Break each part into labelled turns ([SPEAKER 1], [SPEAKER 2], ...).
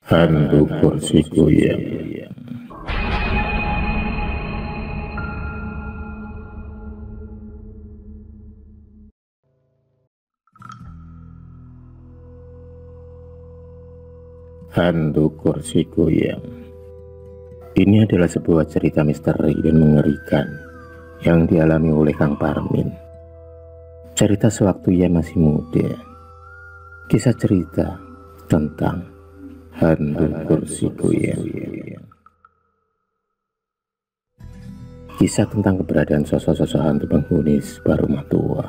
[SPEAKER 1] Hantu kursi goyang. Hantu kursi goyang. Ini adalah sebuah cerita misteri dan mengerikan yang dialami oleh Kang Parmin. Cerita sewaktu ia masih muda. Kisah cerita tentang hantu kursi goyang. Kisah tentang keberadaan sosok-sosok hantu penghuni sebuah rumah tua,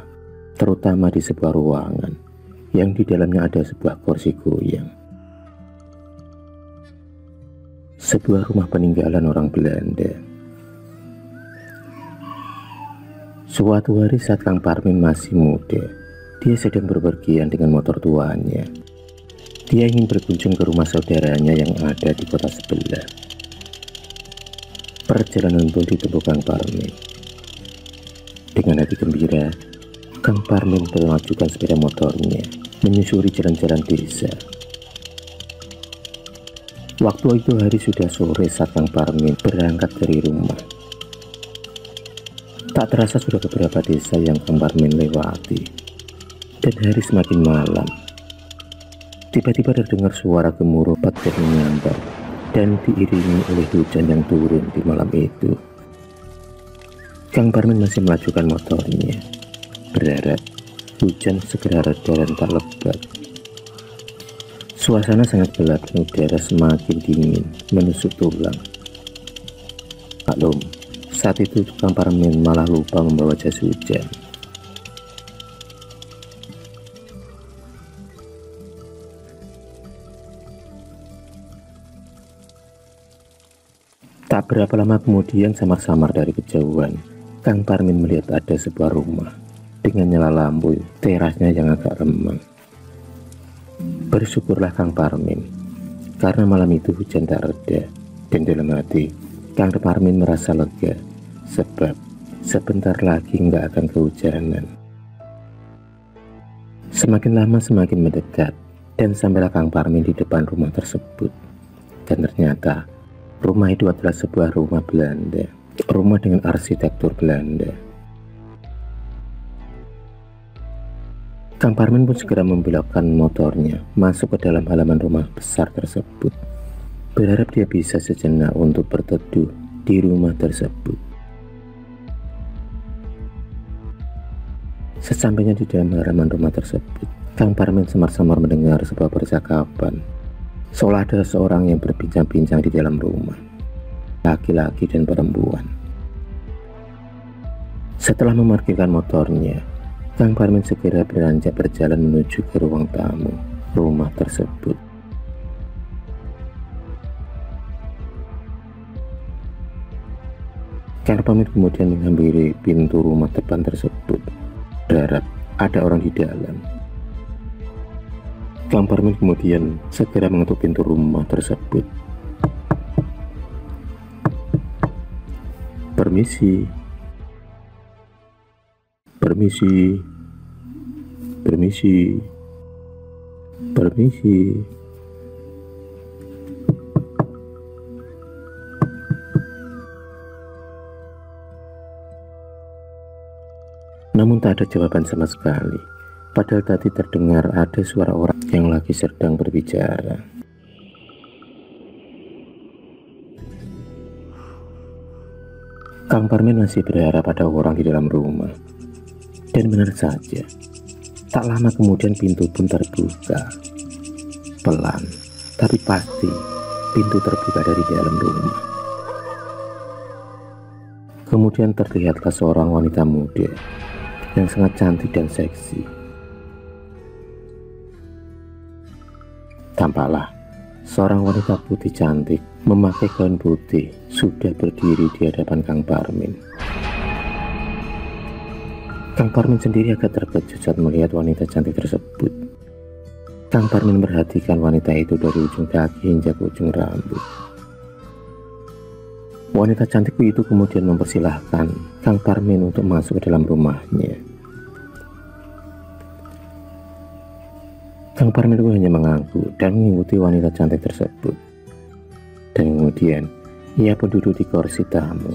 [SPEAKER 1] terutama di sebuah ruangan yang di dalamnya ada sebuah kursi goyang. Sebuah rumah peninggalan orang Belanda. Suatu hari saat Kang Parmin masih muda, dia sedang berpergian dengan motor tuanya. Dia ingin berkunjung ke rumah saudaranya yang ada di kota sebelah. Perjalanan pun ditempuh Kang Parmin. Dengan hati gembira, Kang Parmin memajukan sepeda motornya menyusuri jalan-jalan desa. Waktu itu hari sudah sore saat Kang Parmin berangkat dari rumah. Tak terasa sudah beberapa desa yang Kang Parmin lewati, dan hari semakin malam. Tiba-tiba terdengar suara gemuruh petir menyambar dan diiringi oleh hujan yang turun di malam itu. Kang Parmin masih melajukan motornya, berharap hujan segera reda dan tak lebat. Suasana sangat gelap dan udara semakin dingin menusuk tulang. Maklum, saat itu Kang Parmin malah lupa membawa jas hujan. Tak berapa lama kemudian, samar-samar dari kejauhan, Kang Parmin melihat ada sebuah rumah dengan nyala lampu terasnya yang agak remang. Bersyukurlah Kang Parmin, karena malam itu hujan tak reda, dan dalam hati Kang Parmin merasa lega, sebab sebentar lagi nggak akan kehujanan. Semakin lama semakin mendekat, dan sampailah Kang Parmin di depan rumah tersebut. Dan ternyata rumah itu adalah sebuah rumah Belanda, rumah dengan arsitektur Belanda. Kang Parmin pun segera membelokkan motornya masuk ke dalam halaman rumah besar tersebut, berharap dia bisa sejenak untuk berteduh di rumah tersebut. Sesampainya di dalam halaman rumah tersebut, Kang Parmin samar-samar mendengar sebuah percakapan, seolah ada seorang yang berbincang-bincang di dalam rumah, laki-laki dan perempuan. Setelah memarkirkan motornya, Kang Parmin segera beranjak berjalan menuju ke ruang tamu rumah tersebut. Kang Parmin kemudian menghampiri pintu rumah depan tersebut, berharap ada orang di dalam. Kang Parmin kemudian segera mengetuk pintu rumah tersebut. Permisi. Permisi, permisi, permisi. Namun tak ada jawaban sama sekali, padahal tadi terdengar ada suara orang yang lagi sedang berbicara. Kang Parmin masih berharap ada orang di dalam rumah. Dan benar saja, tak lama kemudian pintu pun terbuka. Pelan, tapi pasti pintu terbuka dari dalam rumah. Kemudian terlihatlah seorang wanita muda yang sangat cantik dan seksi. Tampaklah seorang wanita putih cantik memakai gaun putih sudah berdiri di hadapan Kang Parmin. Kang Parmin sendiri agak terkejut saat melihat wanita cantik tersebut. Kang Parmin memperhatikan wanita itu dari ujung kaki hingga ke ujung rambut. Wanita cantik itu kemudian mempersilahkan Kang Parmin untuk masuk ke dalam rumahnya. Kang Parmin pun hanya mengangguk dan mengikuti wanita cantik tersebut. Dan kemudian ia pun duduk di kursi tamu.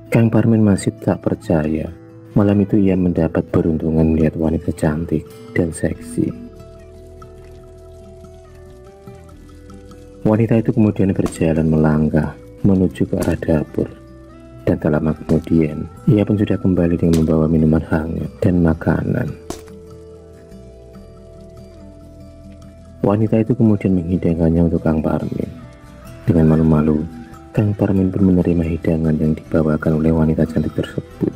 [SPEAKER 1] Kang Parmin masih tak percaya. Malam itu ia mendapat peruntungan melihat wanita cantik dan seksi. Wanita itu kemudian berjalan melangkah menuju ke arah dapur. Dan tak lama kemudian, ia pun sudah kembali dengan membawa minuman hangat dan makanan. Wanita itu kemudian menghidangkannya untuk Kang Parmin. Dengan malu-malu, Kang Parmin pun menerima hidangan yang dibawakan oleh wanita cantik tersebut.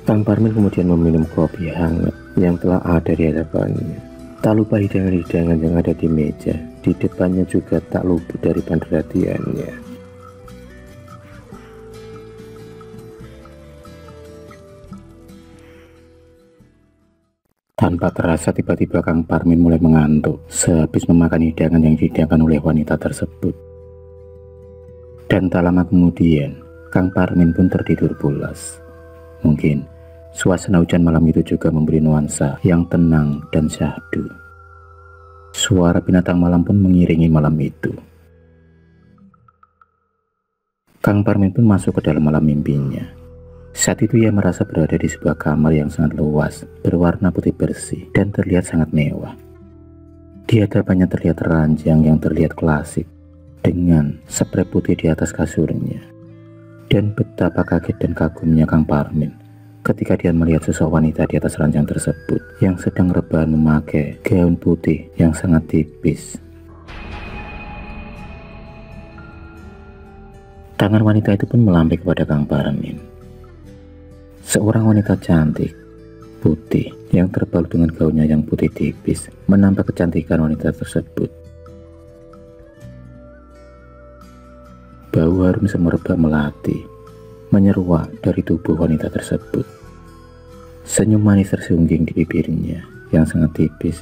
[SPEAKER 1] Kang Parmin kemudian meminum kopi hangat yang telah ada di hadapannya. Tak lupa hidangan-hidangan yang ada di meja di depannya juga tak luput dari perhatiannya. Tanpa terasa tiba-tiba Kang Parmin mulai mengantuk sehabis memakan hidangan yang dihidangkan oleh wanita tersebut. Dan tak lama kemudian Kang Parmin pun tertidur pulas. Mungkin suasana hujan malam itu juga memberi nuansa yang tenang dan syahdu. Suara binatang malam pun mengiringi malam itu. Kang Parmin pun masuk ke dalam malam mimpinya. Saat itu ia merasa berada di sebuah kamar yang sangat luas, berwarna putih bersih dan terlihat sangat mewah. Di hadapannya terlihat ranjang yang terlihat klasik dengan spray putih di atas kasurnya. Dan betapa kaget dan kagumnya Kang Parmin ketika dia melihat sosok wanita di atas ranjang tersebut yang sedang rebahan memakai gaun putih yang sangat tipis. Tangan wanita itu pun melambai kepada Kang Parmin. Seorang wanita cantik, putih, yang terbalut dengan gaunnya yang putih tipis, menambah kecantikan wanita tersebut. Bau harum semerbak melati, menyeruak dari tubuh wanita tersebut. Senyum manis tersungging di bibirnya yang sangat tipis,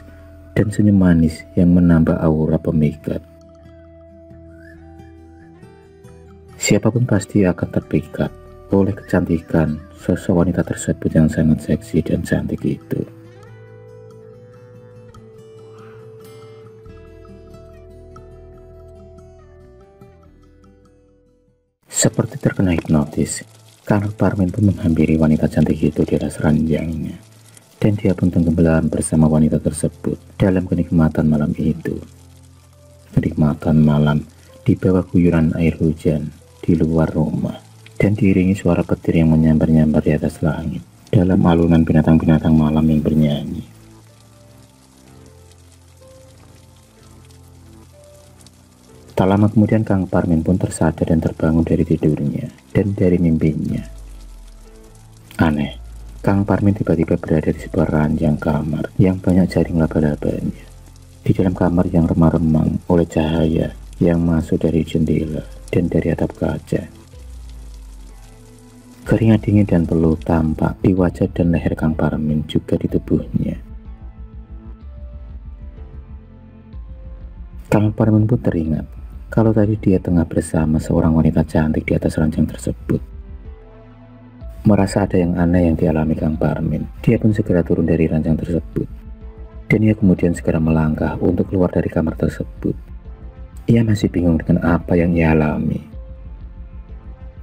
[SPEAKER 1] dan senyum manis yang menambah aura pemikat. Siapapun pasti akan terpikat oleh kecantikan sosok wanita tersebut yang sangat seksi dan cantik itu. Seperti terkena hipnotis, Kang Parmin pun menghampiri wanita cantik itu di atas ranjangnya, dan dia pun tenggelam bersama wanita tersebut dalam kenikmatan malam itu. Kenikmatan malam di bawah guyuran air hujan di luar rumah, dan diiringi suara petir yang menyambar-nyambar di atas langit dalam alunan binatang-binatang malam yang bernyanyi. Tak lama kemudian Kang Parmin pun tersadar dan terbangun dari tidurnya dan dari mimpinya. Aneh, Kang Parmin tiba-tiba berada di sebuah ranjang kamar yang banyak jaring laba-labanya. Di dalam kamar yang remang-remang oleh cahaya yang masuk dari jendela dan dari atap kaca. Keringat dingin dan peluh tampak di wajah dan leher Kang Parmin, juga di tubuhnya. Kang Parmin pun teringat kalau tadi dia tengah bersama seorang wanita cantik di atas ranjang tersebut. Merasa ada yang aneh yang dialami Kang Parmin, dia pun segera turun dari ranjang tersebut. Dan ia kemudian segera melangkah untuk keluar dari kamar tersebut. Ia masih bingung dengan apa yang ia alami.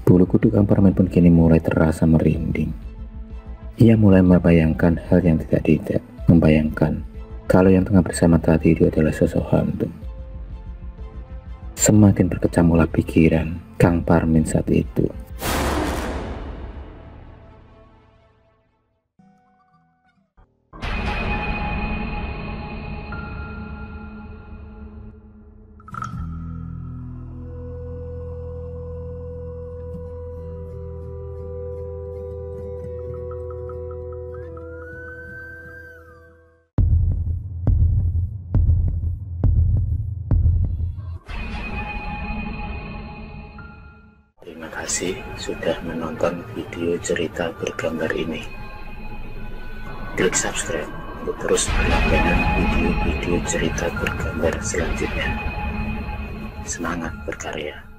[SPEAKER 1] Bulu kuduk Kang Parmin pun kini mulai terasa merinding. Ia mulai membayangkan hal yang tidak membayangkan kalau yang tengah bersama tadi itu adalah sosok hantu. Semakin berkecamuklah pikiran Kang Parmin saat itu. Terima kasih sudah menonton video cerita bergambar ini. Klik subscribe untuk terus berlangganan video-video cerita bergambar selanjutnya. Semangat berkarya.